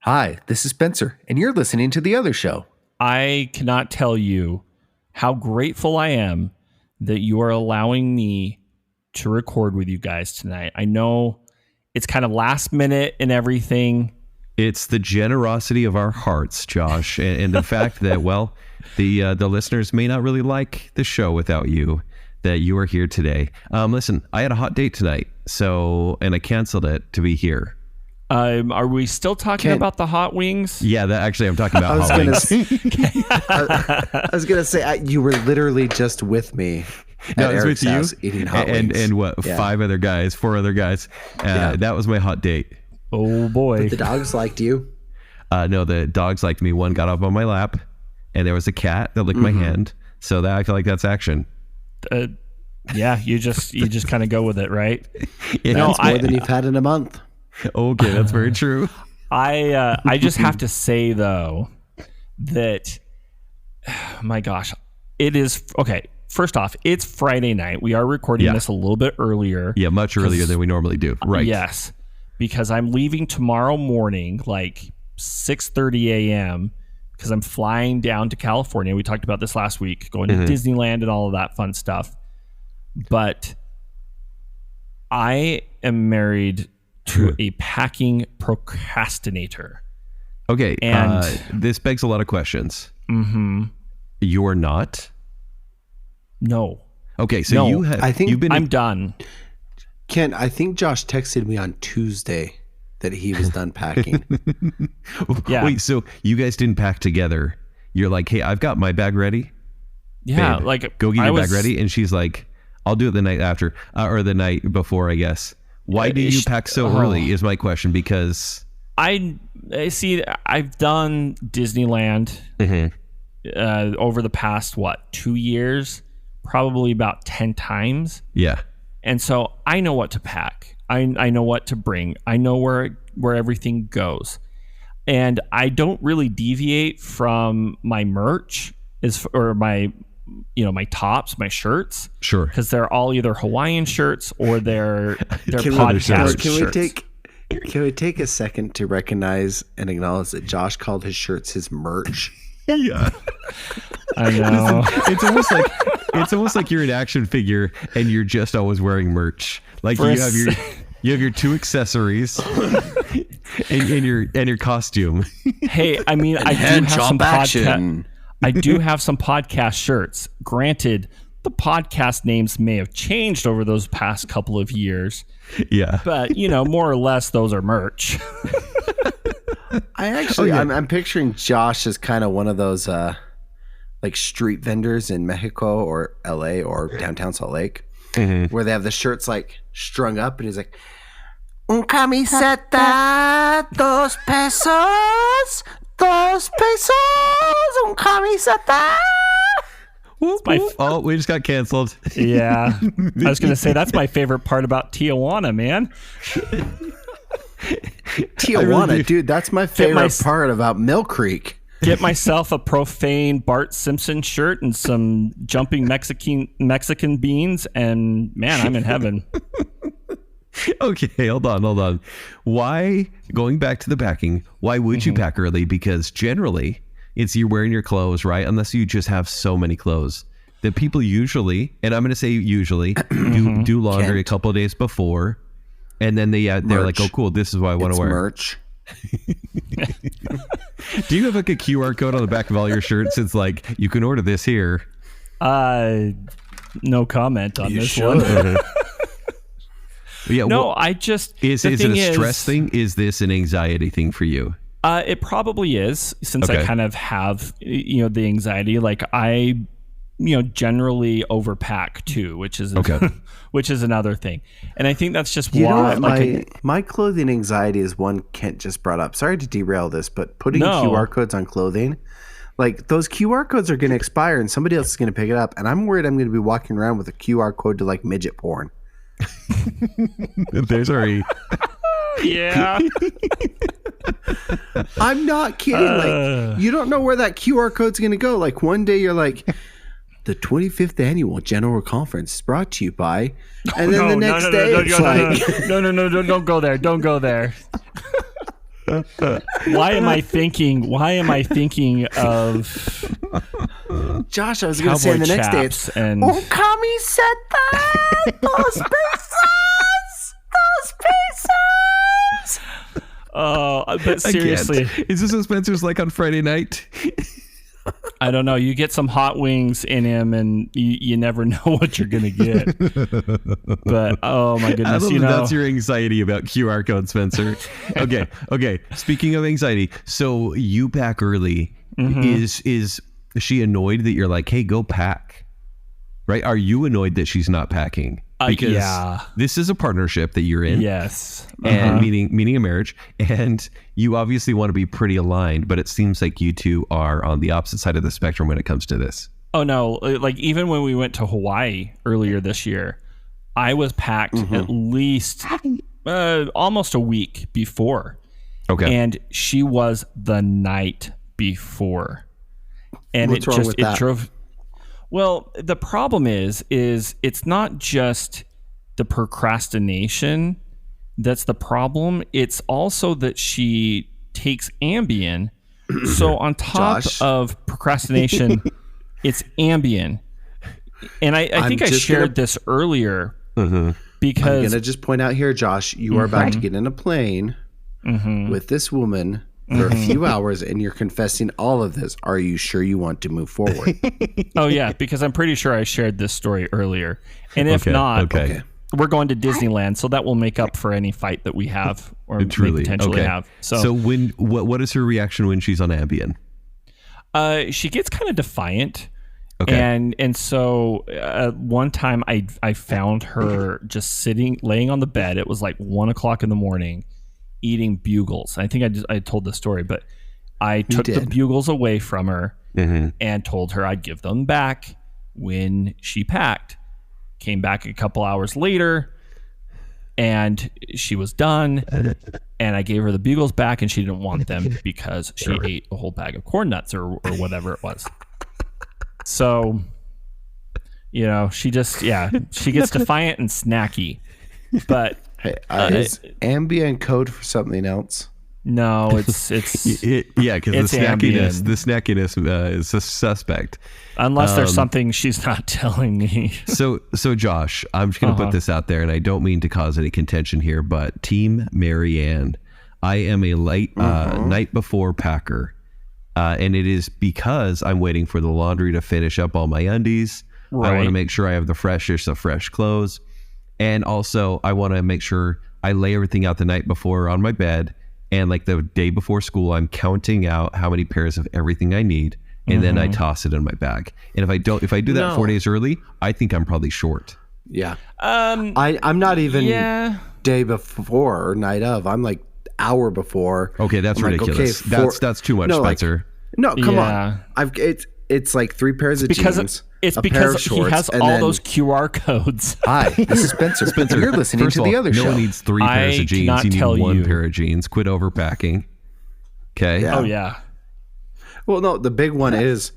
Hi, this is Spencer, and you're listening to The Other Show. I cannot tell you how grateful I am that you are allowing me to record with you guys tonight. I know it's kind of last minute and everything. It's the generosity of our hearts, Josh, and the fact that, well, the listeners may not really like the show without you, that you are here today. Listen, I had a hot date tonight, and I canceled it to be here. Are we still talking about the hot wings? Yeah, I'm talking about hot wings. I was going to say, you were literally just with me at Eric's house eating hot wings. And what, four other guys. That was my hot date. Oh, boy. But the dogs liked you? No, the dogs liked me. One got up on my lap, and there was a cat that licked my hand. So I feel like that's action. Yeah, you just kind of go with it, right? That's more than you've had in a month. Okay, that's very true. I just have to say, though, that, my gosh, it is, okay, first off, it's Friday night. We are recording this a little bit earlier. Yeah, much earlier than we normally do. Right. Yes, because I'm leaving tomorrow morning, like 6:30 a.m., because I'm flying down to California. We talked about this last week, going to Disneyland and all of that fun stuff. But I am married to a packing procrastinator. Okay, and this begs a lot of questions. Mm-hmm. You're not? No. Okay, so you have. I'm done. Ken, I think Josh texted me on Tuesday that he was done packing. Yeah. Wait, so you guys didn't pack together? You're like, hey, I've got my bag ready. Yeah, babe, like go get your bag ready, and she's like, I'll do it the night after, or the night before, I guess. Why do you pack so early is my question, because I see I've done Disneyland over the past 2 years, probably about 10 times. Yeah. And so I know what to pack. I know what to bring. I know where everything goes. And I don't really deviate from my merch or my tops, my shirts. Sure. Because they're all either Hawaiian shirts or they're podcast shirts. Can we take a second to recognize and acknowledge that Josh called his shirts his merch? Yeah. I know. It's almost like you're an action figure and you're just always wearing merch. Like you have your two accessories and your costume. Hey, I mean, I do have some podcast shirts. Granted, the podcast names may have changed over those past couple of years. Yeah. But, more or less, those are merch. I'm picturing Josh as kind of one of those like street vendors in Mexico or LA or downtown Salt Lake, where they have the shirts like strung up, and he's like, un camiseta, $2 pesos, un camiseta. We just got canceled. Yeah. I was going to say, that's my favorite part about Tijuana, man. Tijuana, dude, that's my favorite part about Mill Creek. Get myself a profane Bart Simpson shirt and some jumping Mexican beans, and man, I'm in heaven. Okay, hold on. Why, going back to the packing, why would you pack early? Because generally, it's you're wearing your clothes, right? Unless you just have so many clothes. That people usually, and I'm going to say usually, do laundry a couple of days before, and then they're like, oh, cool, this is what I want to wear. Merch. Do you have like a QR code on the back of all your shirts? It's like, you can order this here. No comment on this one. Yeah, no, I just... Is it a stress thing? Is this an anxiety thing for you? It probably is, since I kind of have, the anxiety. Like I, generally overpack too, which is which is another thing. And I think that's just why. My clothing anxiety is one Kent just brought up. Sorry to derail this, but putting QR codes on clothing, like those QR codes are going to expire and somebody else is going to pick it up. And I'm worried I'm going to be walking around with a QR code to like midget porn. There's already... Yeah. I'm not kidding. Like, you don't know where that QR code's going to go. Like one day you're like, the 25th annual General Conference is brought to you by, and then the next day it's like, no, don't go there. Don't go there. Why am I thinking of Josh, I was going to say the next day it's and camiseta, those pesos. Oh, but seriously, is this what Spencer's like on Friday night? I don't know. You get some hot wings in him, and you never know what you're gonna get. But oh my goodness, that's your anxiety about QR code, Spencer. Okay. Speaking of anxiety, so you pack early. Is she annoyed that you're like, hey, go pack? Right? Are you annoyed that she's not packing? Because this is a partnership that you're in. Yes. And meaning a marriage. And you obviously want to be pretty aligned, but it seems like you two are on the opposite side of the spectrum when it comes to this. Oh, no. Like, even when we went to Hawaii earlier this year, I was packed at least almost a week before. Okay. And she was the night before. And What's wrong with that? It drove... Well, the problem is it's not just the procrastination that's the problem. It's also that she takes Ambien. So on top of procrastination, it's Ambien. And I think I shared this earlier because... I'm going to just point out here, Josh, you are about to get in a plane with this woman for a few hours and you're confessing all of this. Are you sure you want to move forward? Oh, yeah, because I'm pretty sure I shared this story earlier. And if not, we're going to Disneyland, so that will make up for any fight that we have or may potentially have. So what is her reaction when she's on Ambien? She gets kind of defiant. Okay. And so one time I found her just laying on the bed. It was like 1:00 in the morning, eating bugles. I think I told this story, but I took the bugles away from her and told her I'd give them back when she packed. Came back a couple hours later and she was done, and I gave her the bugles back and she didn't want them because she ate a whole bag of corn nuts or whatever it was. So, she just, she gets defiant and snacky, but hey, is Ambien code for something else? No, it's because the snackiness is a suspect. Unless there's something she's not telling me. So Josh, I'm just going to put this out there, and I don't mean to cause any contention here, but Team Marianne, I am a late night before packer, and it is because I'm waiting for the laundry to finish up all my undies. Right. I want to make sure I have the freshest of fresh clothes, and also I want to make sure I lay everything out the night before on my bed. And like the day before school, I'm counting out how many pairs of everything I need, and then I toss it in my bag. And if I do that 4 days early, I think I'm probably short. Yeah. I'm not even day before or night of. I'm like hour before. Okay, that's ridiculous. Like, that's too much, Spencer. Come on. It's like 3 pairs of jeans. It's because he has all those QR codes. Hi, this is Spencer. Spencer, you're listening to the other show. No one needs 3 pairs of jeans. You need 1 pair of jeans. Quit overpacking. Okay. Yeah. Oh, yeah. Well, no, the big one is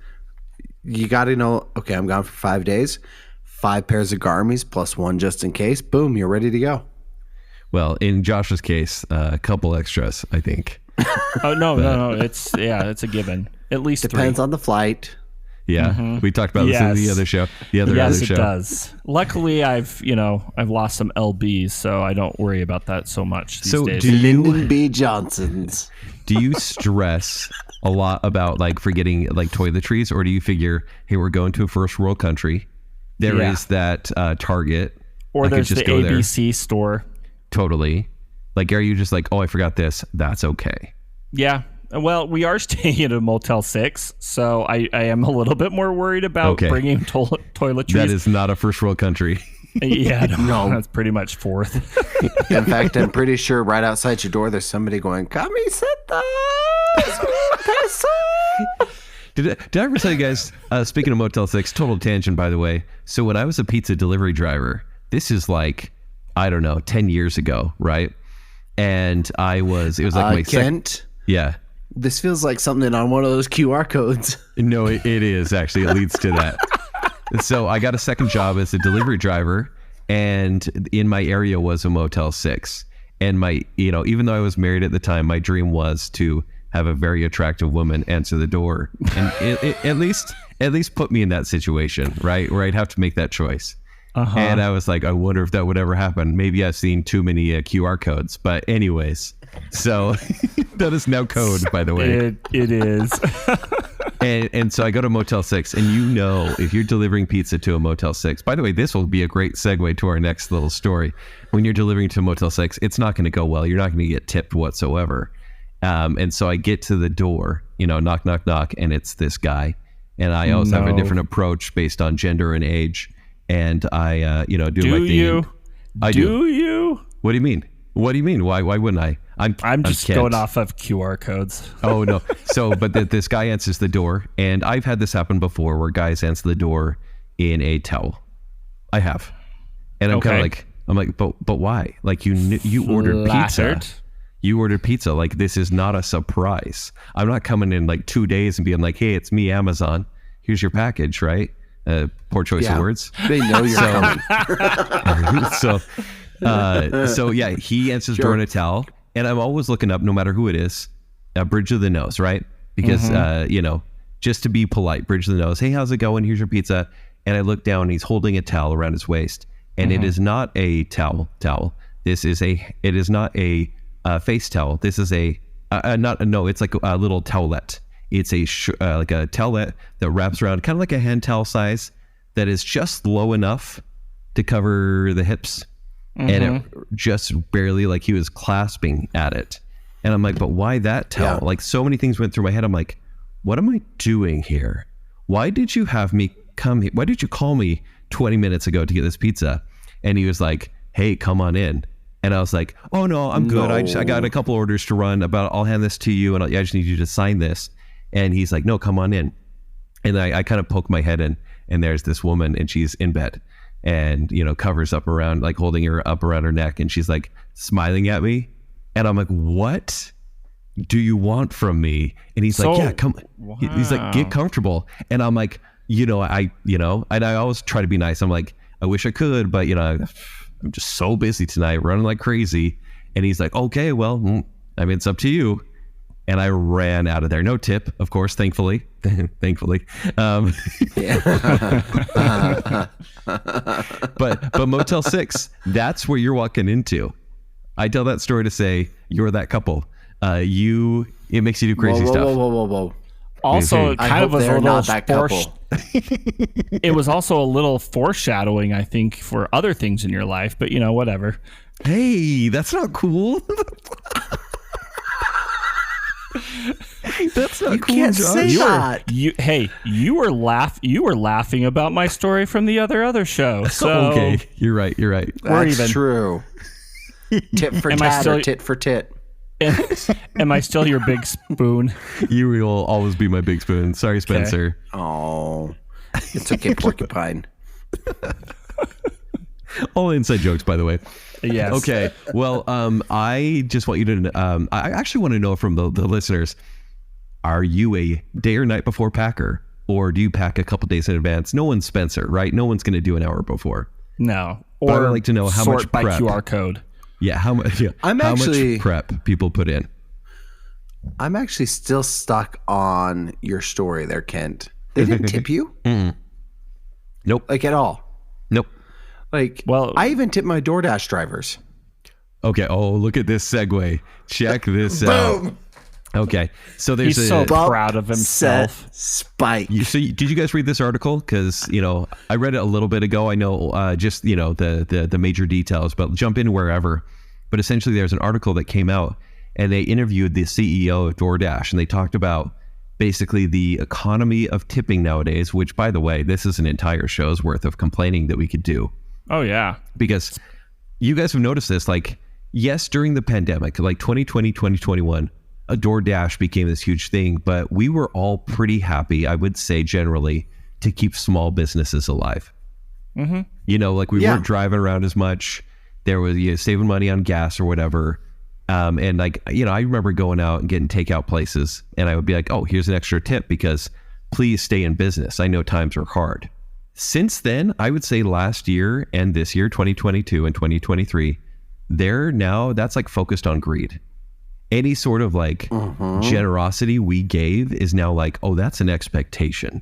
you got to know, okay, I'm gone for 5 days. 5 pairs of Garmies plus 1 just in case. Boom, you're ready to go. Well, in Josh's case, a couple extras, I think. Oh, no. It's a given. At least depends 3. on the flight. Yeah, we talked about this in the other show. Yes, it does. Luckily, I've lost some LBs, so I don't worry about that so much these days. Lyndon B. Johnson's. Do you stress a lot about like forgetting like toiletries, or do you figure, hey, we're going to a first world country, there is that Target, or there's the ABC store. Totally. Like, are you just like, oh, I forgot this? That's okay. Yeah. Well, we are staying at a Motel 6, so I am a little bit more worried about bringing toiletries. That is not a first world country. Yeah, no, that's pretty much fourth. In fact, I'm pretty sure right outside your door, there's somebody going, "Camiseta." Did I ever tell you guys, speaking of Motel 6, total tangent, by the way. So when I was a pizza delivery driver, this is like, I don't know, 10 years ago, right? And it was like my Kent? Yeah. This feels like something on one of those QR codes. No, it is actually. It leads to that. So I got a second job as a delivery driver, and in my area was a Motel 6. And even though I was married at the time, my dream was to have a very attractive woman answer the door, and at least put me in that situation, right, where I'd have to make that choice. And I was like, I wonder if that would ever happen. Maybe I've seen too many QR codes, but anyways, so that is now code, by the way. It is. And so I go to Motel 6, and if you're delivering pizza to a Motel 6, by the way, this will be a great segue to our next little story. When you're delivering to a Motel 6, it's not going to go well. You're not going to get tipped whatsoever. And so I get to the door, knock, knock, knock, and it's this guy. And I always have a different approach based on gender and age. And I, do my thing. Do you? What do you mean? What do you mean? Why wouldn't I? I'm just going off of QR codes. Oh, no. So, but this guy answers the door, and I've had this happen before where guys answer the door in a towel. I have. And I'm kind of like, but why? Like you ordered pizza. You ordered pizza. Like, this is not a surprise. I'm not coming in like 2 days and being like, hey, it's me, Amazon. Here's your package, right? Poor choice of words. They know you're coming. So yeah, he answers the door in a towel, and I'm always looking up, no matter who it is, bridge of the nose, right? Because just to be polite, bridge of the nose. Hey, how's it going? Here's your pizza. And I look down, and he's holding a towel around his waist, and it is not a towel. It is not a face towel. This is it's like a little towelette. It's like a towelette that wraps around, kind of like a hand towel size, that is just low enough to cover the hips. And it just barely, like, he was clasping at it. And I'm like, but why that towel? Like, so many things went through my head. I'm like, what am I doing here? Why did you have me come here? Why did you call me 20 minutes ago to get this pizza? And he was like, hey, come on in. And I was like, oh no, I'm good. I got a couple orders to run. I'll hand this to you, and I just need you to sign this. And he's like, no, come on in. And I kind of poke my head in, and there's this woman, and she's in bed, and covers up around, like, holding her up around her neck, and she's like smiling at me, and I'm like, what do you want from me? And he's like, yeah, come. Wow. He's like, get comfortable. And I'm like, and I always try to be nice. I'm like, I wish I could, but I'm just so busy tonight, running like crazy. And he's like, okay, well, I mean, it's up to you. And I ran out of there. No tip, of course, thankfully. Thankfully. But Motel 6, that's where you're walking into. I tell that story to say you're that couple. It makes you do crazy stuff. Whoa. Also, it kind of was a little that couple. It was also a little foreshadowing, I think, for other things in your life, but whatever. Hey, that's not cool. That's not cool, can't Josh. say that. You were laughing about my story from the other show. So okay, you're right. That's true. Tit for tat or tit for tit. Am I still your big spoon? You will always be my big spoon. Sorry, Spencer. Okay. Oh, it's okay, porcupine. All inside jokes, by the way. Yes. Okay. Well, I just want you to. I actually want to know from the listeners: are you a day or night before packer, or do you pack a couple days in advance? No one's Spencer, right? No one's going to do an hour before. No. Or I'd like to know how much by prep. QR code. Yeah. How much? Yeah. How much prep people put in? I'm actually still stuck on your story there, Kent. They didn't tip you? Nope. Like, at all? Nope. Like, well, I even tip my DoorDash drivers. Okay. Oh, look at this segue. Check this out. Okay. So there's He's so proud of himself. Spike. Did you guys read this article? Because, I read it a little bit ago. I know just, the major details, but jump in wherever. But essentially there's an article that came out, and they interviewed the CEO of DoorDash, and they talked about basically the economy of tipping nowadays, which, by the way, this is an entire show's worth of complaining that we could do. Oh, yeah. Because you guys have noticed this, like, yes, during the pandemic, like 2020, 2021, a DoorDash became this huge thing, but we were all pretty happy, I would say generally, to keep small businesses alive. Mm-hmm. Like we weren't driving around as much. There was saving money on gas or whatever. And like, I remember going out and getting takeout places, and I would be like, oh, here's an extra tip because please stay in business. I know times are hard. Since then, I would say last year and this year, 2022 and 2023, that's like focused on greed. Any sort of like generosity we gave is now like, oh, that's an expectation.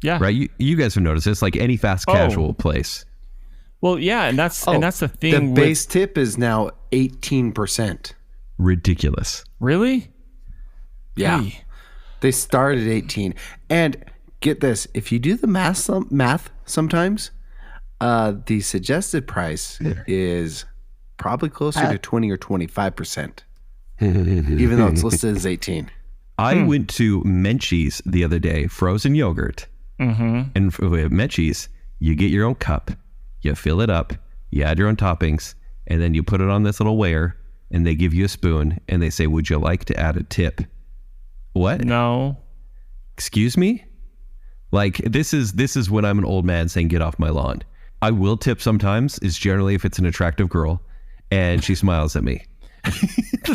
Yeah. Right. You guys have noticed this, like any fast casual place. Well, yeah. And that's the thing. The base tip is now 18%. Ridiculous. Really? Yeah. Hey. They started at 18. And get this, if you do the math sometimes, the suggested price is probably closer to 20 or 25%. Even though it's listed as 18. I went to Menchie's the other day, frozen yogurt. And at Menchie's, you get your own cup, you fill it up, you add your own toppings, and then you put it on this little weigher, and they give you a spoon, and they say, would you like to add a tip? What? No. Excuse me? Like, this is when I'm an old man saying, get off my lawn. I will tip sometimes, is generally if it's an attractive girl, and she smiles at me.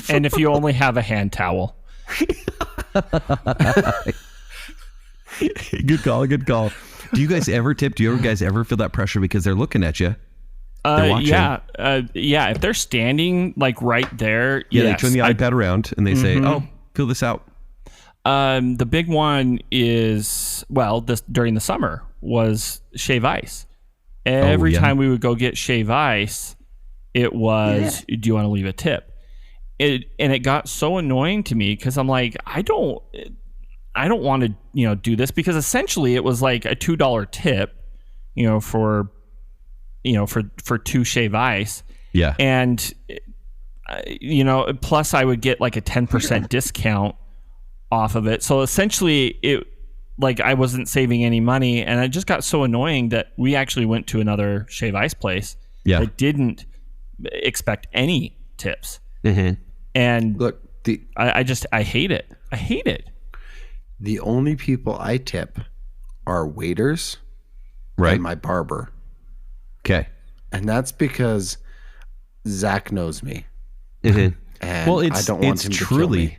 And if you only have a hand towel. Good call. Do you guys ever tip? Do you guys ever feel that pressure because they're looking at you? They're watching. Yeah. If they're standing like right there, yeah, yes, they turn the iPad around and they say, "Oh, fill this out." The big one is during the summer was shave ice. Every time we would go get shave ice, it was, do you want to leave a tip? And it got so annoying to me because I'm like, I don't want to, do this, because essentially it was like a $2 tip, for 2 shave ice. Yeah. And, plus I would get like a 10% discount off of it. So essentially I wasn't saving any money, and it just got so annoying that we actually went to another shave ice place that didn't expect any tips. And look, I hate it. I hate it. The only people I tip are waiters, right, and my barber. Okay. And that's because Zach knows me. And I don't want him to kill me.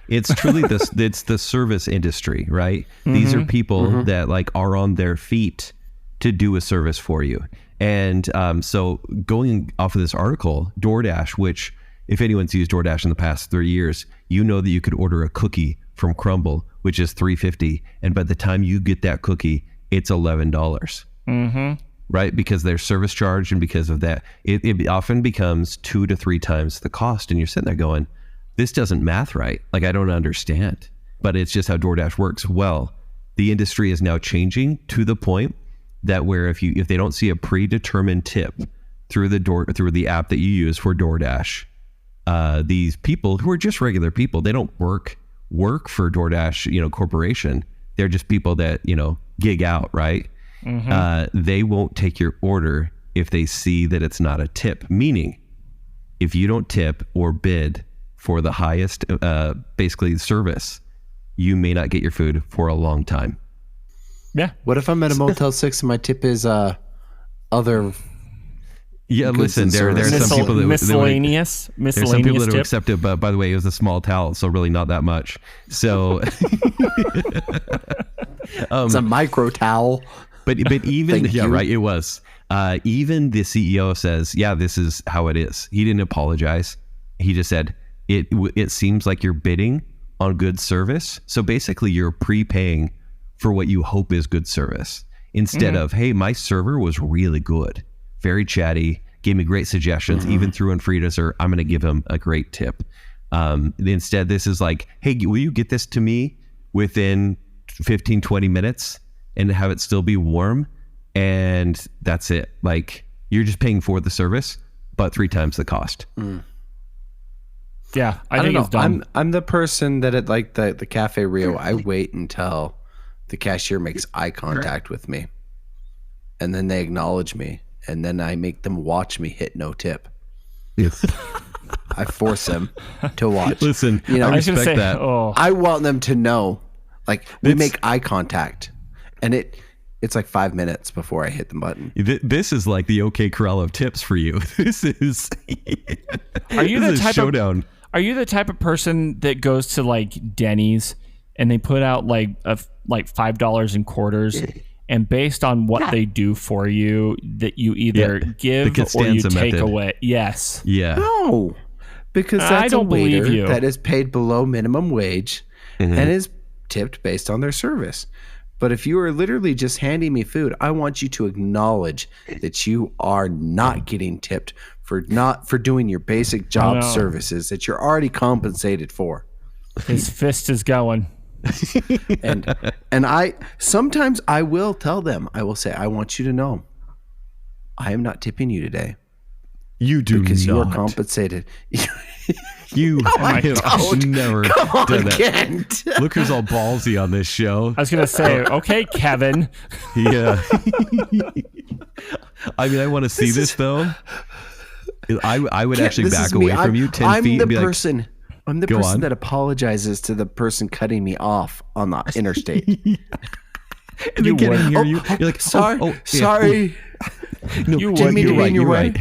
It's truly it's the service industry, right? These are people that like are on their feet to do a service for you. And so going off of this article, DoorDash, which if anyone's used DoorDash in the past 3 years, you know that you could order a cookie from Crumble, which is $3.50, and by the time you get that cookie, it's $11. Right? Because there's service charge, and because of that, it often becomes 2 to 3 times the cost, and you're sitting there going, this doesn't math right. Like, I don't understand. But it's just how DoorDash works. Well, the industry is now changing to the point that where if they don't see a predetermined tip through the app that you use for DoorDash, these people who are just regular people, they don't work for DoorDash, corporation. They're just people that, gig out, right? They won't take your order if they see that it's not a tip. Meaning, if you don't tip or bid for the highest, basically service, you may not get your food for a long time. Yeah. What if I'm at a Motel 6 and my tip is other? Yeah, listen, there are some people that miscellaneous. There's some people that tip. would accept it, but by the way, it was a small towel, so really not that much. So it's a micro towel. But even right, it was. Even the CEO says, this is how it is. He didn't apologize. He just said it seems like you're bidding on good service. So basically, you're prepaying for what you hope is good service instead of, hey, my server was really good. Very chatty, gave me great suggestions, even threw in free dessert. I'm going to give him a great tip. Instead, this is like, hey, will you get this to me within 15, 20 minutes and have it still be warm? And that's it. Like, you're just paying for the service, but 3 times the cost. Yeah, I think it's dumb. I'm the person that at like the Cafe Rio, I wait until the cashier makes eye contact with me, and then they acknowledge me. And then I make them watch me hit no tip. Yes. I force them to watch. Listen, I respect that. I want them to know, like, we make eye contact, and it's like 5 minutes before I hit the button. This is like the OK Corral of tips for you. This is Are you the type showdown. Are you the type of person that goes to like Denny's and they put out like $5 in quarters? and based on what they do for you, that you either give or you take away. Yes. Yeah. No, because that's I don't a waiter believe you. that is paid below minimum wage and is tipped based on their service. But if you are literally just handing me food, I want you to acknowledge that you are not getting tipped for doing your basic job services that you're already compensated for. His fist is going. and I sometimes I will tell them, I will say, I want you to know, I am not tipping you today. You do because not. You are compensated. You have never done again. that. Look who's all ballsy on this show. I was gonna say, okay, Kevin. Yeah. I mean, I want to see this though. I would actually back away from you 10 feet and be like, I'm the person that apologizes to the person cutting me off on the interstate. And you can't hear you. You're like, sorry. No, you didn't mean to be in your way.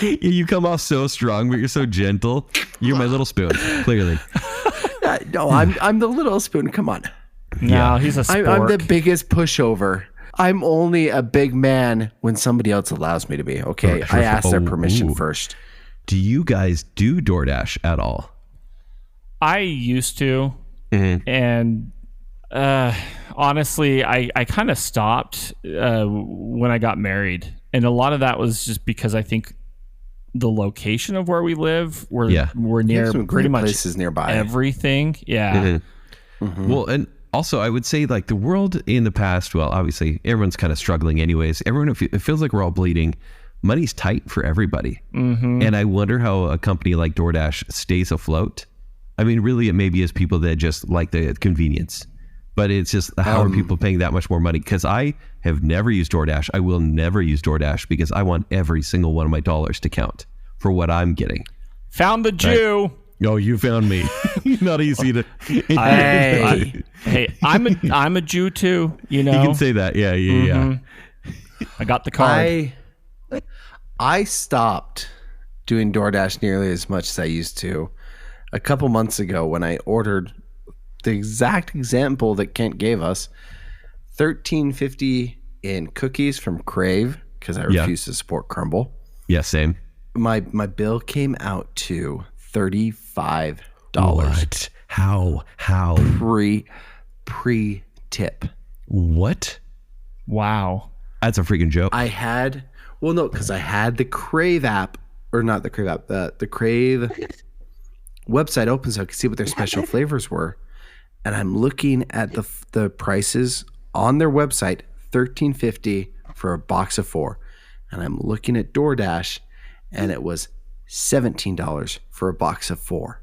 You come off so strong, but you're so gentle. You're my little spoon, clearly. No, I'm the little spoon. Come on. No, he's a spork. I'm the biggest pushover. I'm only a big man when somebody else allows me to be. Okay, I ask their permission first. Do you guys do DoorDash at all? I used to, and honestly, I kind of stopped when I got married, and a lot of that was just because I think the location of where we live, we're near pretty much places nearby. Everything, yeah. Well, and also I would say like the world in the past. Well, obviously everyone's kind of struggling, anyways. It feels like we're all bleeding. Money's tight for everybody, and I wonder how a company like DoorDash stays afloat. I mean, really, it maybe is people that just like the convenience, but it's just how are people paying that much more money? Because I have never used DoorDash. I will never use DoorDash because I want every single one of my dollars to count for what I'm getting. Found the Jew. Right? Oh, you found me. Not easy to. Hey, I'm a Jew too. You know, you can say that. Yeah. I got the card. I stopped doing DoorDash nearly as much as I used to a couple months ago when I ordered the exact example that Kent gave us, $13.50 in cookies from Crave because I refuse to support Crumble. Yeah, same. My bill came out to $35. What? How? Pre-tip. What? Wow. That's a freaking joke. Because I had the Crave app, or not the Crave app, the Crave website open so I could see what their special flavors were. And I'm looking at the prices on their website, $13.50 for a box of 4. And I'm looking at DoorDash, and it was $17 for a box of 4.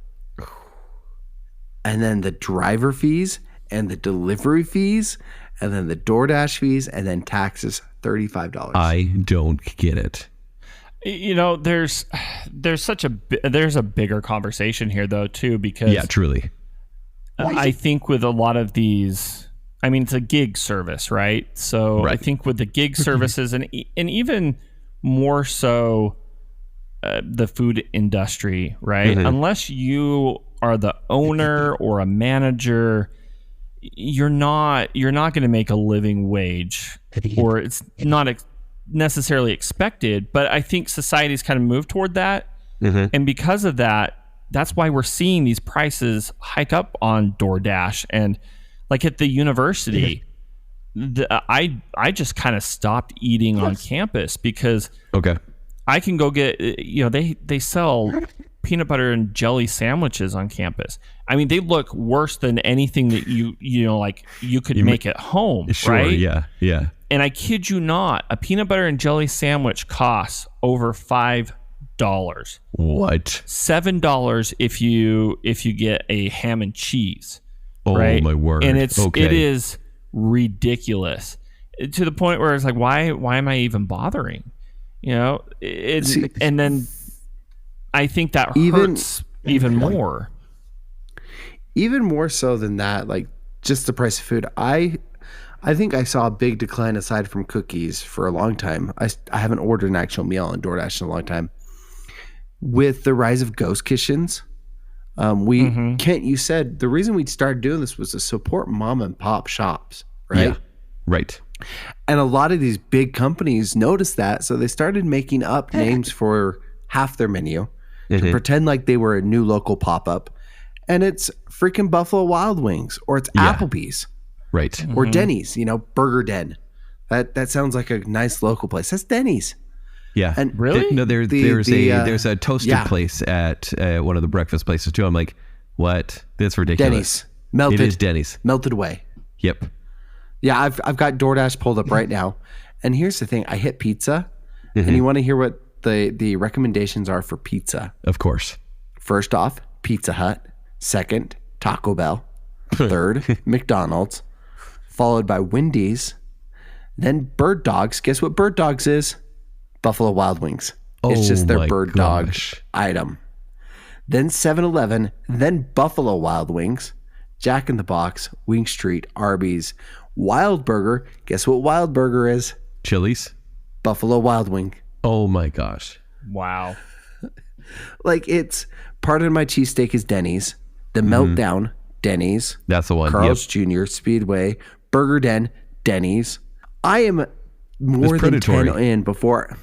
And then the driver fees and the delivery fees and then the DoorDash fees and then taxes, $35. I don't get it. You know, there's a bigger conversation here though too, because truly. I think with a lot of these, I mean, it's a gig service, right? So I think with the gig services and even more so the food industry, right? Unless you are the owner or a manager, you're not going to make a living wage, or it's not necessarily expected. But I think society's kind of moved toward that, and because of that, that's why we're seeing these prices hike up on DoorDash. And like at the university, I just kind of stopped eating on campus because I can go get, they sell peanut butter and jelly sandwiches on campus. I mean, they look worse than anything that you could make at home, right? Yeah. And I kid you not, a peanut butter and jelly sandwich costs over $5. What? $7 if you get a ham and cheese. Oh, right? My word. And it is ridiculous to the point where it's like, why am I even bothering? And then I think that hurts even more. Even more so than that, like just the price of food. I think I saw a big decline aside from cookies for a long time. I haven't ordered an actual meal on DoorDash in a long time. With the rise of ghost kitchens, Kent, you said the reason we started doing this was to support mom and pop shops, right? Yeah, right. And a lot of these big companies noticed that, so they started making up names for half their menu to pretend like they were a new local pop-up. And it's freaking Buffalo Wild Wings, or it's Applebee's. Right. Or Denny's, Burger Den. That sounds like a nice local place. That's Denny's. Yeah. And really? There's a toasted place at one of the breakfast places too. I'm like, what? That's ridiculous. Denny's. Melted. It is Denny's. Melted away. Yep. Yeah, I've got DoorDash pulled up right now. And here's the thing. I hit pizza. And you want to hear what the recommendations are for pizza? Of course. First off, Pizza Hut. Second, Taco Bell. Third, McDonald's. Followed by Wendy's. Then Bird Dogs. Guess what Bird Dogs is? Buffalo Wild Wings. It's just their Bird Dog item. Then 7-Eleven. Then Buffalo Wild Wings. Jack in the Box. Wing Street. Arby's. Wild Burger. Guess what Wild Burger is? Chili's. Buffalo Wild Wing. Oh my gosh. Wow. Like, it's part of my cheesesteak is Denny's. The Meltdown, Denny's. That's the one. Carl's Jr., Speedway, Burger Den, Denny's. I am more than 10 in before.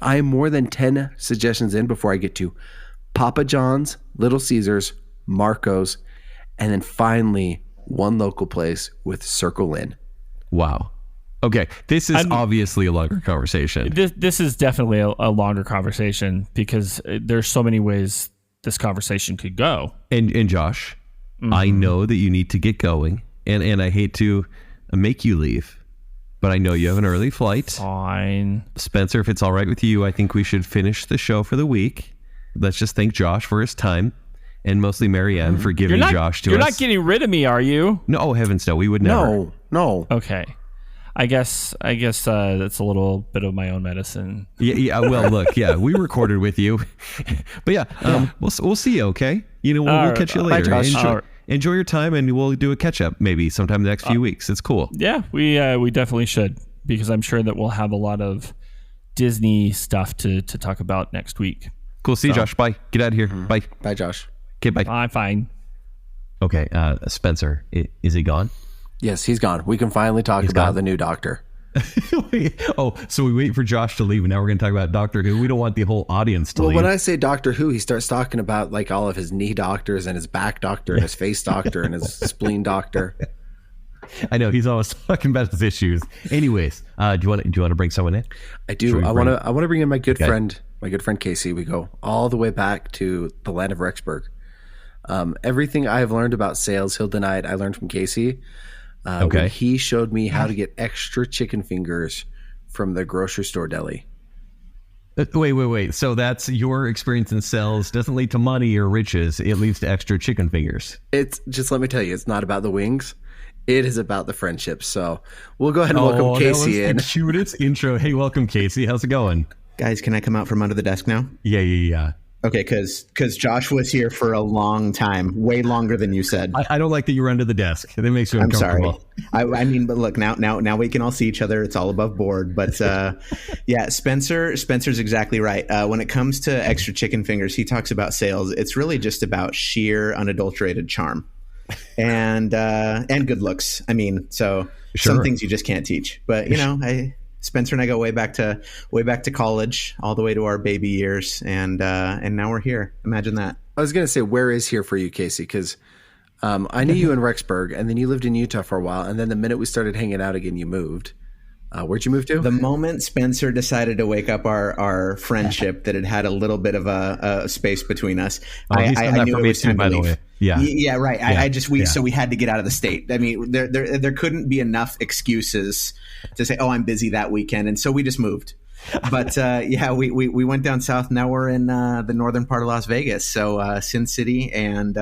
I am more than 10 suggestions in before I get to Papa John's, Little Caesars, Marco's, and then finally one local place with Circle Inn. Wow. Okay, this is obviously a longer conversation. This is definitely a longer conversation because there's so many ways this conversation could go. And Josh, I know that you need to get going, and I hate to make you leave, but I know you have an early flight. Fine. Spencer, if it's all right with you, I think we should finish the show for the week. Let's just thank Josh for his time, and mostly Marianne for giving Josh to us. You're not getting rid of me, are you? No, oh, heavens no, we would never. No. Okay. I guess that's a little bit of my own medicine. Yeah. Well, look, we recorded with you, but we'll see you. Okay, we'll catch you later. Bye, Enjoy your time, and we'll do a catch up maybe sometime in the next few weeks. It's cool. Yeah, we definitely should, because I'm sure that we'll have a lot of Disney stuff to talk about next week. Cool. See you, Josh. Bye. Get out of here. Bye. Bye, Josh. Okay. Bye. Bye. Fine. Okay. Spencer, is he gone? Yes, he's gone. We can finally talk about the new Doctor. So we wait for Josh to leave, and now we're going to talk about Doctor Who. We don't want the whole audience to leave. When I say Doctor Who, he starts talking about like all of his knee doctors and his back doctor and his face doctor and his spleen doctor. I know he's always talking about his issues. Anyways, do you want to bring someone in? I do. I want to bring in my good friend Casey. We go all the way back to the land of Rexburg. Everything I have learned about sales, he'll deny it, I learned from Casey. When he showed me how to get extra chicken fingers from the grocery store deli. Wait. So that's your experience in sales doesn't lead to money or riches. It leads to extra chicken fingers. It's just, let me tell you, it's not about the wings. It is about the friendships. So we'll go ahead and welcome Casey in. The cutest intro. Hey, welcome, Casey. How's it going? Guys, can I come out from under the desk now? Yeah. Okay, because Josh was here for a long time, way longer than you said. I don't like that you were under the desk. That makes you uncomfortable. I'm sorry. I mean, but look, now we can all see each other. It's all above board. But Spencer's exactly right. When it comes to extra chicken fingers, he talks about sales. It's really just about sheer unadulterated charm and good looks. I mean, so some things you just can't teach. But Spencer and I go way back to college, all the way to our baby years, and now we're here. Imagine that. I was going to say, where is here for you, Casey? Because I knew you in Rexburg, and then you lived in Utah for a while, and then the minute we started hanging out again, you moved. Where'd you move to? The moment Spencer decided to wake up our friendship, that it had a little bit of a space between us, I knew it was time to leave. Yeah, right. Yeah. So we had to get out of the state. I mean, there couldn't be enough excuses to say, "Oh, I'm busy that weekend," and so we just moved. But we went down south. Now we're in the northern part of Las Vegas, so Sin City, and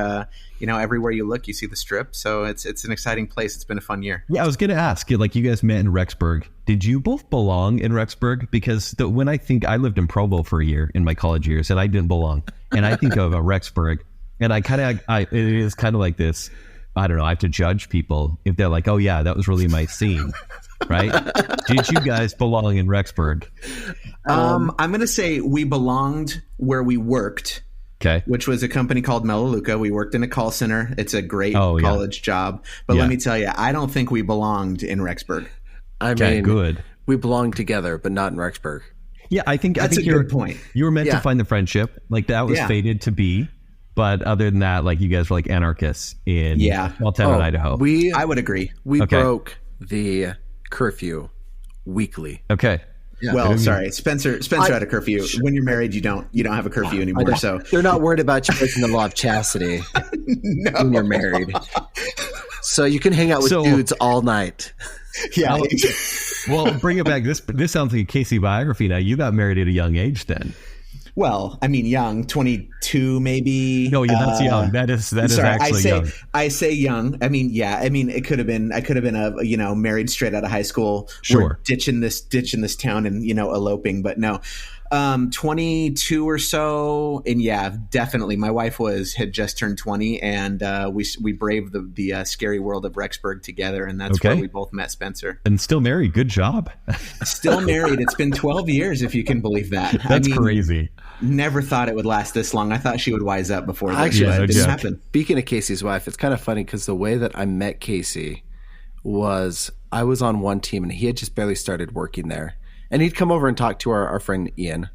everywhere you look, you see the Strip. So it's an exciting place. It's been a fun year. Yeah, I was going to ask, like, you guys met in Rexburg. Did you both belong in Rexburg? Because when I lived in Provo for a year in my college years, and I didn't belong, and I think of a Rexburg. And it is kind of like this, I don't know, I have to judge people if they're like, oh yeah, that was really my scene, right? Did you guys belong in Rexburg? I'm going to say we belonged where we worked, Okay. Which was a company called Melaleuca. We worked in a call center. It's a great college job. But let me tell you, I don't think we belonged in Rexburg. I mean, good. We belonged together, but not in Rexburg. Yeah, I think that's a good point. You were meant to find the friendship. Like that was fated to be. But other than that, like you guys were like anarchists in small town in Idaho. I would agree. We broke the curfew weekly. Okay. Yeah. Well, sorry, Spencer had a curfew. When you're married, you don't have a curfew anymore. So they're not worried about you breaking the law of chastity when you're married. So you can hang out with dudes all night. Yeah. Well, bring it back. This sounds like a Casey biography. Now you got married at a young age, then. Well, I mean, young, 22 maybe. No, that's young. That is actually young. I say young. I mean, it could have been. I could have been a married straight out of high school. Sure. We're ditching this town and eloping, but no. 22 or so, and definitely. My wife had just turned 20, and we braved the scary world of Rexburg together, and that's where we both met Spencer. And still married. Good job. Still married. It's been 12 years, if you can believe that. That's crazy. Never thought it would last this long. I thought she would wise up before this. Actually, it didn't happen. Speaking of Casey's wife, it's kind of funny because the way that I met Casey was I was on one team and he had just barely started working there. And he'd come over and talk to our friend Ian,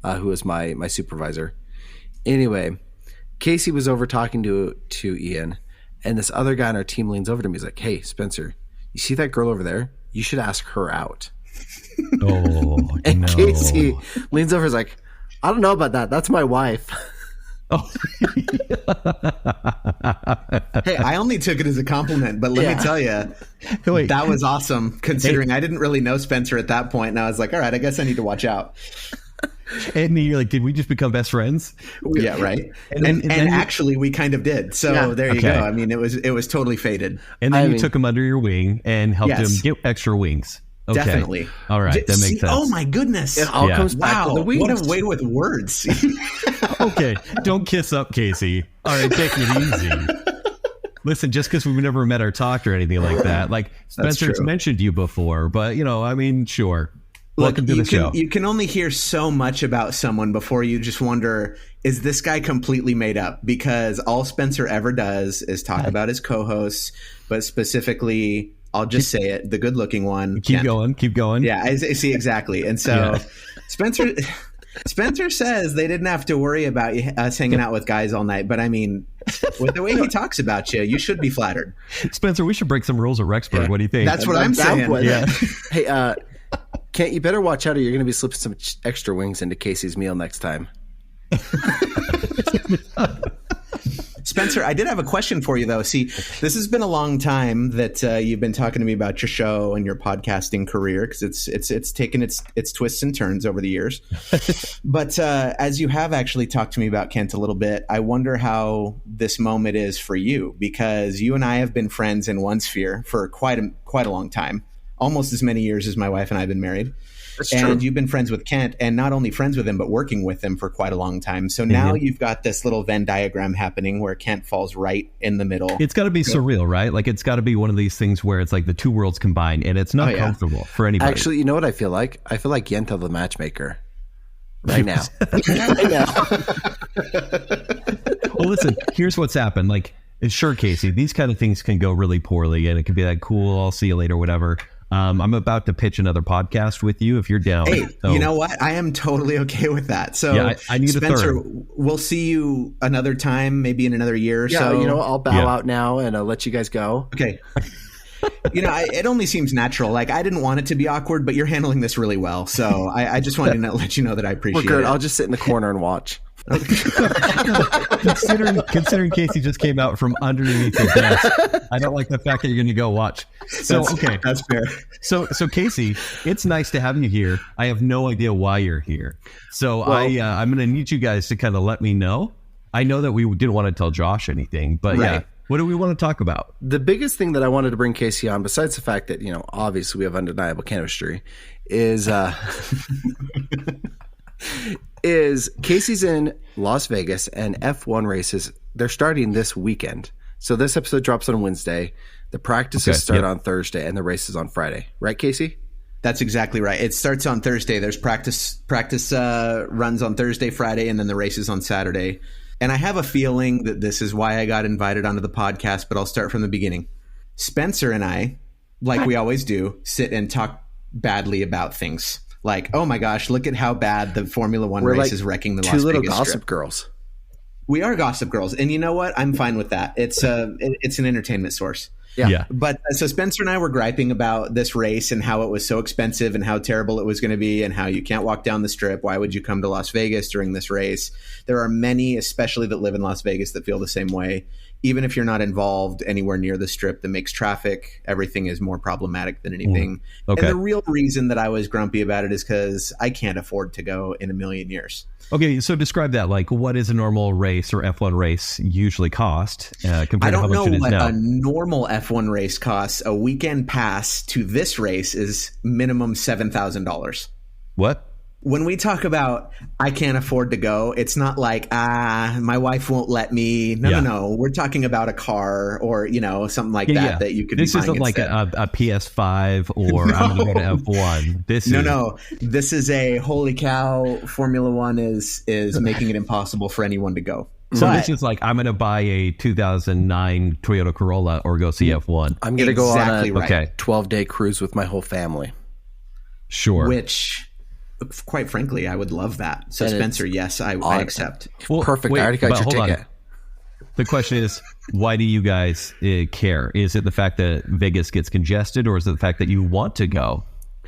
who was my supervisor. Anyway, Casey was over talking to Ian, and this other guy on our team leans over to me. He's like, "Hey, Spencer, you see that girl over there? You should ask her out." And no. Casey leans over and is like, "I don't know about that. That's my wife." Oh. Hey, I only took it as a compliment, but let me tell you, that was awesome considering I didn't really know Spencer at that point. And I was like, all right, I guess I need to watch out. And you're like, did we just become best friends? Yeah, right. And actually, we kind of did. So there you go. I mean, it was totally fated. And then you took him under your wing and helped him get extra wings. Okay. Definitely. All right. That makes sense. Oh my goodness. It all comes back to the wings. What a way with words. Okay. Don't kiss up, Casey. All right. Take it easy. Listen, just because we've never met or talked or anything like that. Like Spencer's mentioned you before, but I mean, sure. Welcome to the show. You can only hear so much about someone before you just wonder, is this guy completely made up? Because all Spencer ever does is talk about his co-hosts, but specifically, I'll just say it, the good-looking one. Keep going. Yeah, I see exactly. And so Spencer says they didn't have to worry about us hanging out with guys all night. But I mean, with the way he talks about you, you should be flattered. Spencer, we should break some rules at Rexburg. Yeah. What do you think? That's what I'm saying. Yeah. Hey, Kent, you better watch out or you're going to be slipping some extra wings into Casey's meal next time. Spencer, I did have a question for you, though. See, this has been a long time that you've been talking to me about your show and your podcasting career because it's taken its twists and turns over the years. But as you have actually talked to me about Kent a little bit, I wonder how this moment is for you because you and I have been friends in one sphere for quite a long time, almost as many years as my wife and I have been married. That's and true. You've been friends with Kent and not only friends with him, but working with him for quite a long time. So now you've got this little Venn diagram happening where Kent falls right in the middle. It's got to be surreal, right? Like it's got to be one of these things where it's like the two worlds combined and it's not comfortable for anybody. Actually, you know what I feel like? I feel like Yenta the matchmaker right now. Well, listen, here's what's happened. Like, sure, Casey, these kind of things can go really poorly and it can be like, cool, I'll see you later, whatever. I'm about to pitch another podcast with you if you're down. Hey, you know what? I am totally okay with that. So I need Spencer, a third. We'll see you another time, maybe in another year or so. You know, I'll bow out now and I'll let you guys go. Okay. It only seems natural. Like I didn't want it to be awkward, but you're handling this really well. So I just wanted to let you know that I appreciate it. We're good. I'll just sit in the corner and watch. Considering Casey just came out from underneath the desk, I don't like the fact that you're going to go watch. So that's fair. So Casey, it's nice to have you here. I have no idea why you're here. So I'm going to need you guys to kind of let me know. I know that we didn't want to tell Josh anything, but what do we want to talk about? The biggest thing that I wanted to bring Casey on, besides the fact that obviously we have undeniable chemistry, is is Casey's in Las Vegas and F1 races. They're starting this weekend. So this episode drops on Wednesday. The practices start on Thursday and the races on Friday. Right, Casey? That's exactly right. It starts on Thursday. There's practice runs on Thursday, Friday, and then the races on Saturday. And I have a feeling that this is why I got invited onto the podcast, but I'll start from the beginning. Spencer and I, like we always do, sit and talk badly about things. Like, oh my gosh, look at how bad the Formula One race is wrecking the Las Vegas Strip. 2 little gossip girls. We are gossip girls. And you know what? I'm fine with that. It's an entertainment source. Yeah. But so Spencer and I were griping about this race and how it was so expensive and how terrible it was going to be and how you can't walk down the strip. Why would you come to Las Vegas during this race? There are many, especially that live in Las Vegas, that feel the same way. Even if you're not involved anywhere near the strip, that makes traffic, everything is more problematic than anything. Okay. And the real reason that I was grumpy about it is because I can't afford to go in a million years. Okay, so describe that. Like, what is a normal race or F1 race usually cost compared to how much it is now? I don't know what a normal F1 race costs. A weekend pass to this race is minimum $7,000. What? When we talk about I can't afford to go, it's not like, my wife won't let me. No. We're talking about a car or, something like that you could be buying. This isn't like a PS5 or I'm going to go to F1. No. This is a holy cow. Formula One is making it impossible for anyone to go. So this is like, I'm going to buy a 2009 Toyota Corolla or go see F1. I'm going to go on a 12-day cruise with my whole family. Sure. Which... quite frankly, I would love that. So, Spencer, yes, I accept. Well, perfect. I already got your ticket. On. The question is, why do you guys care? Is it the fact that Vegas gets congested, or is it the fact that you want to go?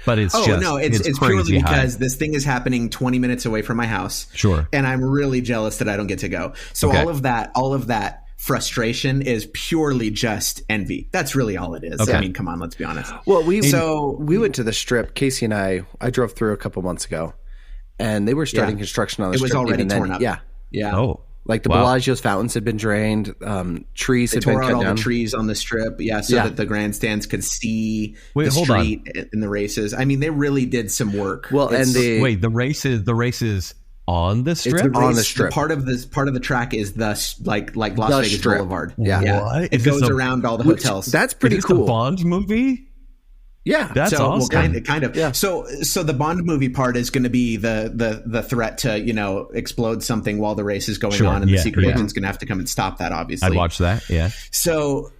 But it's it's purely because this thing is happening 20 minutes away from my house. Sure. And I'm really jealous that I don't get to go. So all of that frustration is purely just envy. That's really all it is. Okay. I mean, come on, let's be honest. Well, we went to the strip. Casey and I drove through a couple months ago, and they were starting construction on the strip. It was already torn up. Yeah. Oh, like the Bellagio's fountains had been drained. Trees had been cut down. They tore out all the trees on the strip. So that the grandstands could see the street in the races. I mean, they really did some work. Well, the races. On the strip? On the strip. Part of the track is like Las Vegas strip. Boulevard. Yeah. What? It goes around all the hotels. That's pretty cool. The Bond movie? Yeah. That's awesome. Well, kind of. Yeah. So the Bond movie part is going to be the threat to, explode something while the race is going on, and the secret agent's going to have to come and stop that, obviously. I'd watch that, yeah. So,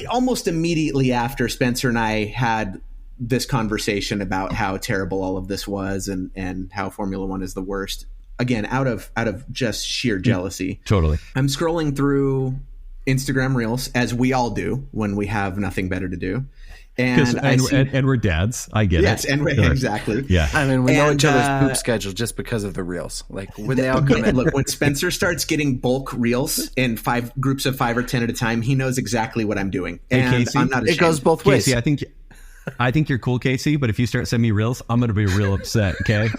almost immediately after Spencer and I had this conversation about how terrible all of this was and how Formula One is the worst. Again, out of just sheer jealousy. Totally. I'm scrolling through Instagram Reels, as we all do when we have nothing better to do. And we're dads. I get it. Yes, exactly. Yeah. I mean, we know each other's poop schedule just because of the reels. Like when they all come in. Look, when Spencer starts getting bulk reels in 5 groups of 5 or 10 at a time, he knows exactly what I'm doing. And Casey, I'm not ashamed. It goes both ways. Casey, I think you're cool, Casey, but if you start sending me reels, I'm going to be real upset, okay?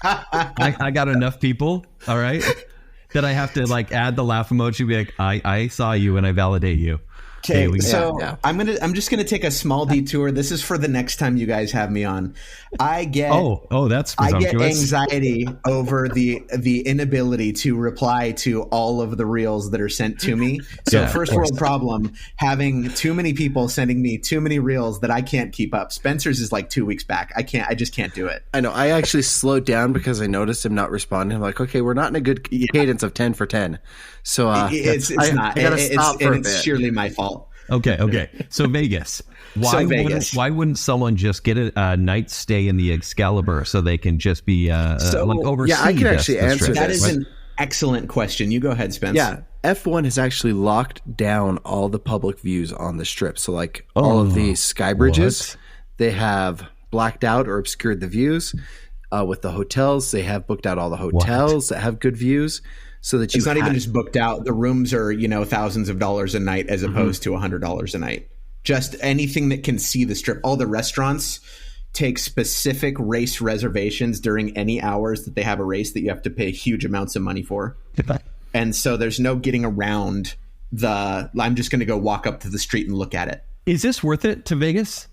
I got enough people, all right, that I have to add the laugh emoji, be like, I saw you and I validate you. Okay, I'm just gonna take a small detour. This is for the next time you guys have me on. I get that's presumptuous. I get anxiety over the inability to reply to all of the reels that are sent to me. So first world problem, having too many people sending me too many reels that I can't keep up. Spencer's is like 2 weeks back. I just can't do it. I know. I actually slowed down because I noticed him not responding. I'm like, okay, we're not in a good cadence of 10 for 10. So it's not. I gotta stop for a bit. It's sheerly my fault. Okay. So Vegas. Why wouldn't someone just get a night stay in the Excalibur so they can just be oversee? Yeah, I can actually answer that. That is an excellent question. You go ahead, Spence. Yeah, F1 has actually locked down all the public views on the strip. So all of the sky bridges, they have blacked out or obscured the views. With the hotels, they have booked out all the hotels that have good views. So that it's not even just booked out. The rooms are, thousands of dollars a night as opposed to $100 a night. Just anything that can see the strip. All the restaurants take specific race reservations during any hours that they have a race that you have to pay huge amounts of money for. And so there's no getting around I'm just going to go walk up to the street and look at it. Is this worth it to Vegas?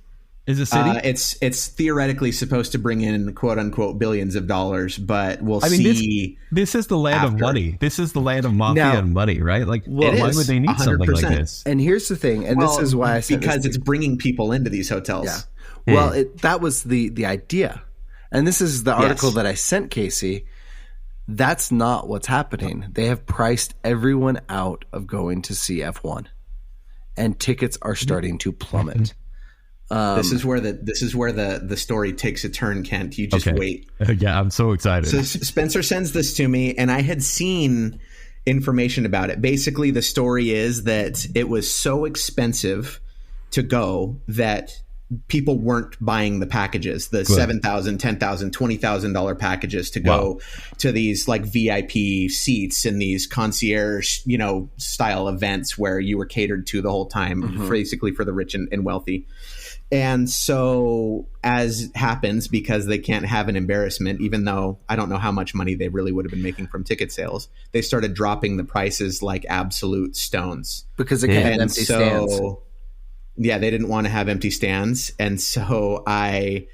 Is a city? It's theoretically supposed to bring in quote unquote billions of dollars, but we'll see. This is the land of money. This is the land of mafia and money, right? Why would they need 100%. Something like this? And here's the thing, and this is why I said because it's bringing people into these hotels. Yeah. Well, that was the idea, and this is the article that I sent Casey. That's not what's happening. They have priced everyone out of going to see F1, and tickets are starting to plummet. This is where the story takes a turn, Kent. You just wait. Yeah, I'm so excited. So Spencer sends this to me, and I had seen information about it. Basically, the story is that it was so expensive to go that people weren't buying the packages, the $7,000, $10,000, $20,000 packages to go to these like VIP seats in these concierge, style events where you were catered to the whole time, basically for the rich and wealthy. And so, as happens, because they can't have an embarrassment, even though I don't know how much money they really would have been making from ticket sales, they started dropping the prices like absolute stones. Because they can't have empty stands. Yeah, they didn't want to have empty stands. And so I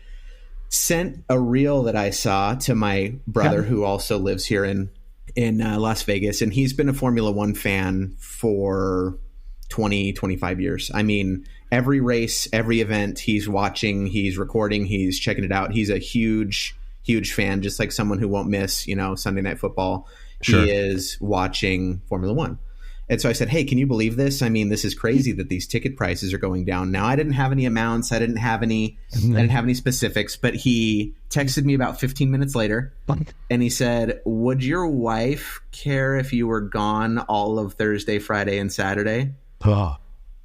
sent a reel that I saw to my brother, who also lives here in Las Vegas. And he's been a Formula One fan for 20, 25 years. I mean, every race, every event, he's watching, he's recording, he's checking it out. He's a huge, huge fan, just like someone who won't miss, Sunday Night Football. Sure. He is watching Formula One. And so I said, hey, can you believe this? I mean, this is crazy that these ticket prices are going down. Now, I didn't have any amounts. I didn't have any specifics, but he texted me about 15 minutes later and he said, would your wife care if you were gone all of Thursday, Friday, and Saturday?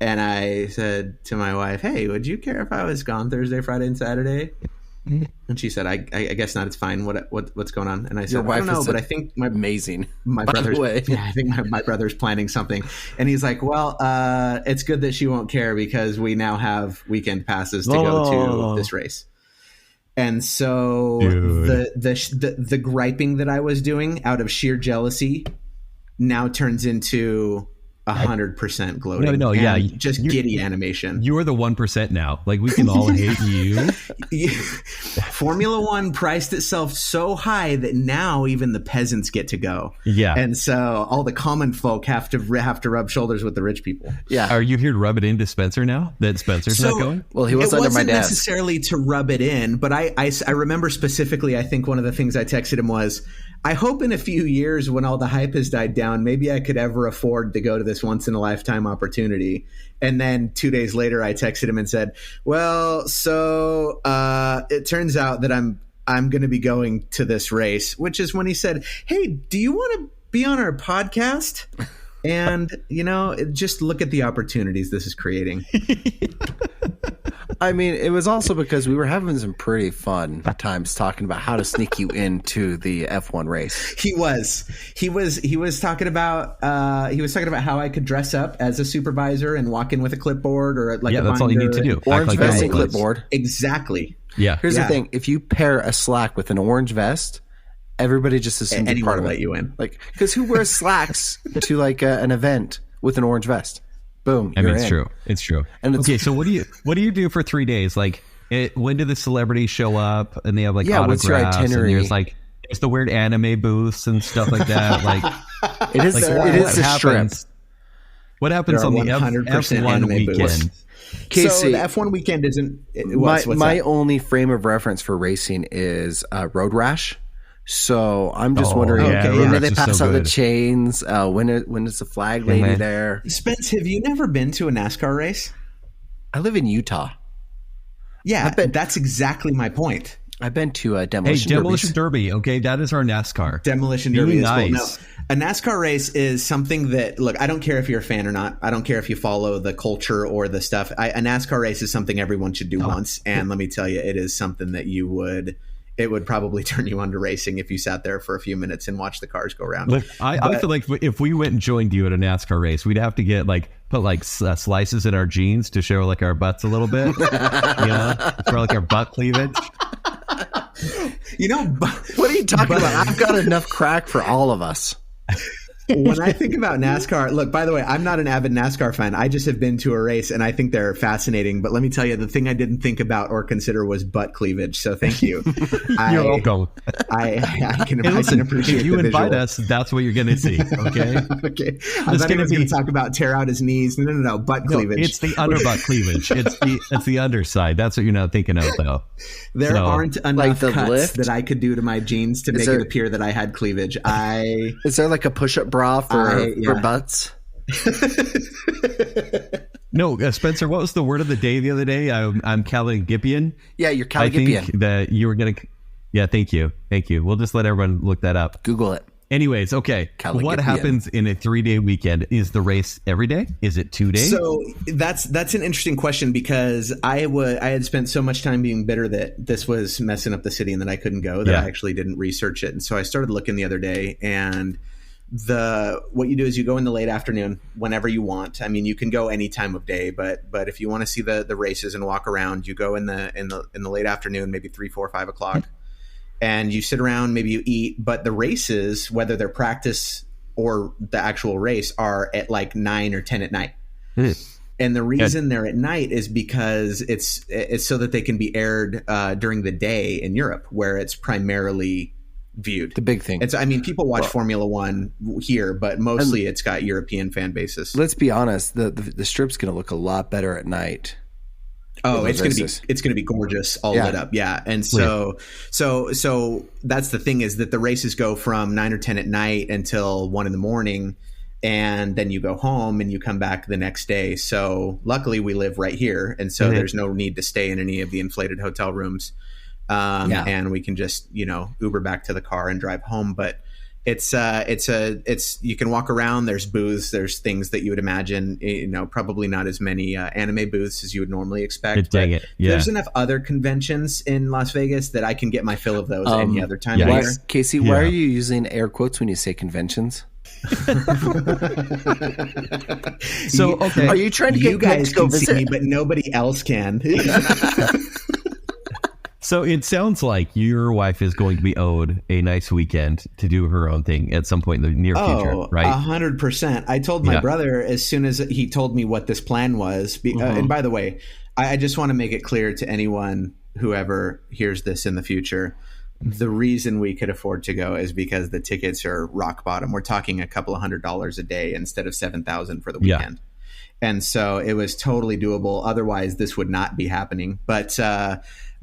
And I said to my wife, hey, would you care if I was gone Thursday, Friday, and Saturday? And she said, I guess not. It's fine. What's going on? And I said, I don't know, but I think my brother's, I think my brother's planning something. And he's like, well, it's good that she won't care because we now have weekend passes to go to this race. And so the griping that I was doing out of sheer jealousy now turns into 100% gloating. No, yeah, just giddy animation. You are the 1% now. Like, we can all hate you. Formula One priced itself so high that now even the peasants get to go. Yeah, and so all the common folk have to rub shoulders with the rich people. Yeah, are you here to rub it into Spencer now that Spencer's not going? Well, he was under my desk. It wasn't necessarily to rub it in, but I remember specifically. I think one of the things I texted him was, I hope in a few years when all the hype has died down, maybe I could ever afford to go to this once in a lifetime opportunity. And then 2 days later, I texted him and said, well, so it turns out that I'm going to be going to this race, which is when he said, hey, do you want to be on our podcast? And, just look at the opportunities this is creating. I mean, it was also because we were having some pretty fun times talking about how to sneak you into the F1 race. He was talking about how I could dress up as a supervisor and walk in with a clipboard or like a that's all you need to do. Orange vest and clipboard. Exactly. Yeah. Here's the thing: if you pair a Slack with an orange vest, everybody just assumes you're part of it. Let you in. Like, because who wears slacks to like an event with an orange vest? Boom. I mean, it's true. It's true. And okay, so what do you do for 3 days? Like, when do the celebrities show up and they have like autographs? What's your itinerary? And there's the weird anime booths and stuff like that. Like, it is the strip. What happens on the F1 weekend? So the F1 weekend isn't. My only frame of reference for racing is Road Rash. So I'm just wondering, when do they pass out the chains? When is the flag lady there? Spence, have you never been to a NASCAR race? I live in Utah. Yeah, that's exactly my point. I've been to Demolition Derby. Okay, that is our NASCAR. Demolition Derby is cool. No, a NASCAR race is something that, look, I don't care if you're a fan or not. I don't care if you follow the culture or the stuff. A NASCAR race is something everyone should do once. And let me tell you, it is something that it would probably turn you on to racing if you sat there for a few minutes and watched the cars go around. Look, I feel like if we went and joined you at a NASCAR race, we'd have to get put slices in our jeans to show like our butts a little bit, for like our butt cleavage. What are you talking about? I've got enough crack for all of us. When I think about NASCAR, look, by the way, I'm not an avid NASCAR fan. I just have been to a race and I think they're fascinating. But let me tell you, the thing I didn't think about or consider was butt cleavage. So thank you. You're welcome. I can appreciate if you the invite visual. us, that's what you're going to see. Okay. Okay. I thought he was going to talk about tear out his knees. No. Butt cleavage. It's the underbutt cleavage. It's the underside. That's what you're not thinking of, though. There aren't enough cuts that I could do to my jeans to make it appear that I had cleavage. Is there like a push-up bra for butts? No, Spencer, what was the word of the day the other day? I'm Caligipian. Yeah, you're Caligipian. I think that you were going to... Yeah, thank you. We'll just let everyone look that up. Google it. Anyways, okay. What happens in a 3-day weekend? Is the race every day? Is it 2 days? So that's an interesting question because I had spent so much time being bitter that this was messing up the city and that I couldn't go that I actually didn't research it. And so I started looking the other day, and what you do is you go in the late afternoon whenever you want. I mean, you can go any time of day, but if you want to see the races and walk around, you go in the late afternoon, maybe 3, 4, 5 o'clock. And you sit around, maybe you eat, but the races, whether they're practice or the actual race, are at like 9 or 10 at night. And the reason they're at night is because it's so that they can be aired during the day in Europe, where it's primarily viewed. The big thing. People watch Formula One here, but mostly it's got European fan bases. Let's be honest, the strip's going to look a lot better at night. Oh, it's gonna be gorgeous, all lit up, yeah. And so that's the thing, is that the races go from 9 or 10 at night until 1 a.m, and then you go home and you come back the next day. So luckily we live right here, and so there's no need to stay in any of the inflated hotel rooms, and we can just Uber back to the car and drive home. But it's you can walk around. There's booths. There's things that you would imagine. Probably not as many anime booths as you would normally expect. Dang it! Yeah. There's enough other conventions in Las Vegas that I can get my fill of those any other time of year. Casey, why are you using air quotes when you say conventions? So okay, are you trying to get you guys to go can visit see me, but nobody else can? So it sounds like your wife is going to be owed a nice weekend to do her own thing at some point in the near future, right? 100%. I told my brother as soon as he told me what this plan was. And by the way, I just want to make it clear to anyone who ever hears this in the future, the reason we could afford to go is because the tickets are rock bottom. We're talking a couple of $100 a day instead of $7,000 for the weekend. And so it was totally doable. Otherwise, this would not be happening. But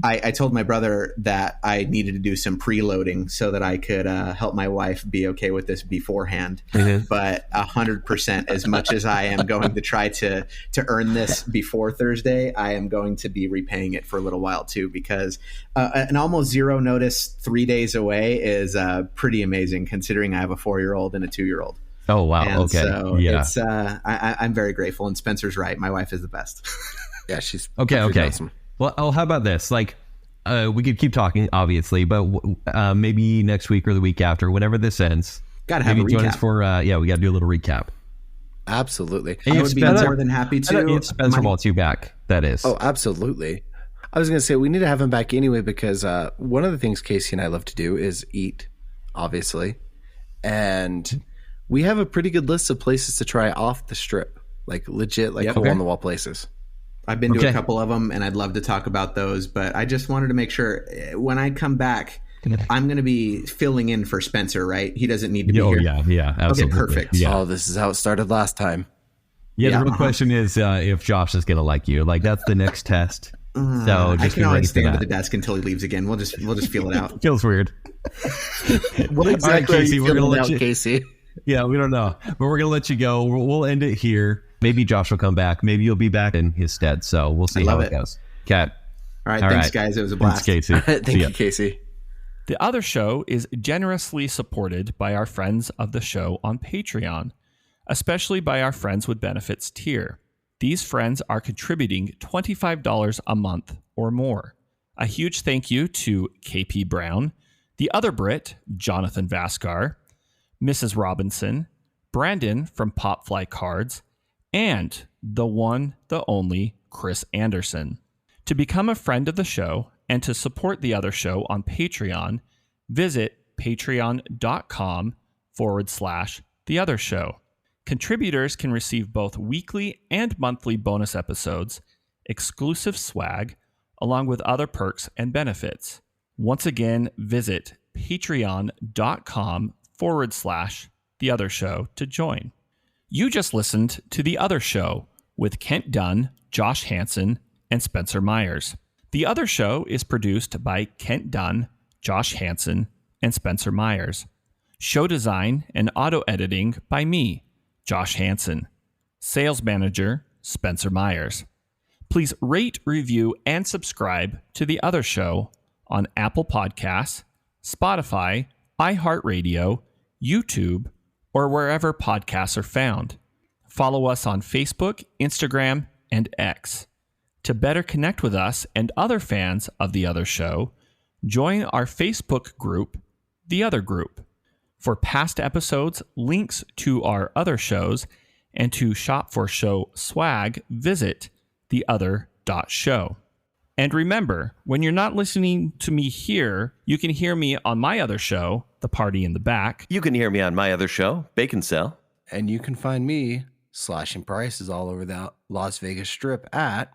I told my brother that I needed to do some preloading so that I could help my wife be okay with this beforehand. But 100%, as much as I am going to try to earn this before Thursday, I am going to be repaying it for a little while too, because an almost zero notice 3 days away is pretty amazing, considering I have a 4-year-old and a 2-year-old. Oh, wow. And okay. So it's I'm very grateful, and Spencer's right. My wife is the best. Yeah, she's okay. awesome. Well, how about this? Like, we could keep talking, obviously, but maybe next week or the week after, whenever this ends, gotta have a recap. Join us for we got to do a little recap. Absolutely. I would be more than happy to. If Spencer wants you back, that is. Oh, absolutely. I was going to say we need to have him back anyway, because one of the things Casey and I love to do is eat, obviously, and we have a pretty good list of places to try off the strip, like legit, hole on the wall places. I've been to a couple of them, and I'd love to talk about those. But I just wanted to make sure when I come back, I'm going to be filling in for Spencer, right? He doesn't need to be here. Yeah, absolutely. Okay, perfect. Yeah. Oh, this is how it started last time. Yeah, the real question is if Josh is going to like you. Like, that's the next test. So I can always stand at the desk until he leaves again. We'll just feel it out. Feels weird. What exactly, right, Casey, we're going to let you, Casey? Yeah, we don't know, but we're gonna let you go. We'll end it here. Maybe Josh will come back. Maybe you'll be back in his stead. So we'll see how it goes. Cat. All right, thanks, guys. It was a blast. Thanks, Casey. Thank you, Casey. The other show is generously supported by our friends of the show on Patreon, especially by our Friends with Benefits tier. These friends are contributing $25 a month or more. A huge thank you to KP Brown, the other Brit, Jonathan Vascar, Mrs. Robinson, Brandon from Popfly Cards, and the one, the only, Chris Anderson. To become a friend of the show and to support the other show on Patreon, visit patreon.com/ The Other Show. Contributors can receive both weekly and monthly bonus episodes, exclusive swag, along with other perks and benefits. Once again, visit patreon.com/The Other Show to join. You just listened to The Other Show with Kent Dunn, Josh Hansen, and Spencer Myers. The Other Show is produced by Kent Dunn, Josh Hansen, and Spencer Myers. Show design and auto editing by me, Josh Hansen. Sales manager, Spencer Myers. Please rate, review, and subscribe to The Other Show on Apple Podcasts, Spotify, iHeartRadio, YouTube, or wherever podcasts are found. Follow us on Facebook, Instagram, and X. To better connect with us and other fans of The Other Show, join our Facebook group, The Other Group. For past episodes, links to our other shows, and to shop for show swag, visit theother.show. And remember, when you're not listening to me here, you can hear me on my other show, The Party in the Back. You can hear me on my other show, Baconsale. And you can find me slashing prices all over the Las Vegas Strip at